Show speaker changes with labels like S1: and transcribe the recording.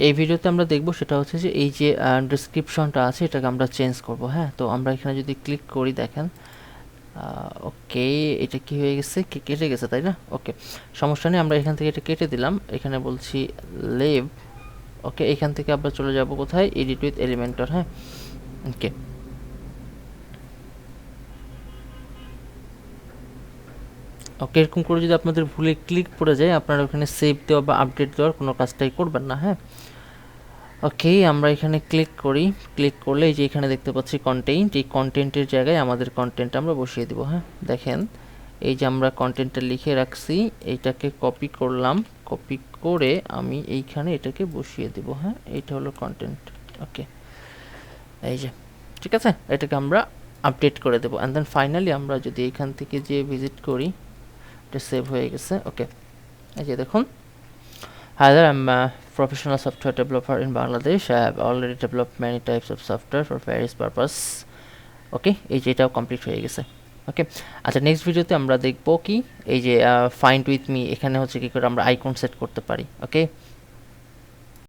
S1: এই ভিডিওতে আমরা দেখব সেটা হচ্ছে যে এই যে ডেসক্রিপশনটা আছে এটাকে আমরা চেঞ্জ করব। হ্যাঁ, তো আমরা এখানে যদি ক্লিক করি দেখেন ওকে এটা কি হয়ে গেছে, কেটে গেছে তাই না? ওকে, সমস্যা নেই, আমরা এখান থেকে এটা কেটে দিলাম। এখানে বলছি লিভ। ওকে, এখান থেকে আমরা চলে যাব কোথায়, এডিট উইথ এলিমেন্টর। হ্যাঁ, ওকে, ওকে, এরকম করে যদি আপনাদের ভুলে ক্লিক পড়ে যায় আপনারা ওখানে সেভ দেওয়া বা আপডেট দেওয়ার কোনো কাজটাই করবেন না। হ্যাঁ, ওকে, আমরা এখানে ক্লিক করি। ক্লিক করলে এই যে এখানে দেখতে পাচ্ছি কন্টেন্ট, এই কন্টেন্টের জায়গায় আমাদের কন্টেন্ট আমরা বসিয়ে দিব। হ্যাঁ, দেখেন এই যে আমরা কন্টেন্টটা লিখে রাখছি, এইটাকে কপি করলাম, কপি করে আমি এইখানে এটাকে বসিয়ে দিব। হ্যাঁ, এইটা হলো কন্টেন্ট। ওকে, এই যে ঠিক আছে, এটাকে আমরা আপডেট করে দেবো। অ্যান্ড দেন ফাইনালি আমরা যদি এইখান থেকে যে ভিজিট করি, এটা সেভ হয়ে গেছে। ওকে, এই যে দেখুন, Hi there, I'm a professional software developer in Bangladesh. I have already developed many types of software for various purpose. ওকে, এই যে এটাও কমপ্লিট হয়ে গেছে। ওকে, আচ্ছা, নেক্সট ভিডিওতে আমরা দেখব কি এই যে ফাইন্ড উইথ মি, এখানে হচ্ছে কি করে আমরা আইকন সেট করতে পারি। ওকে।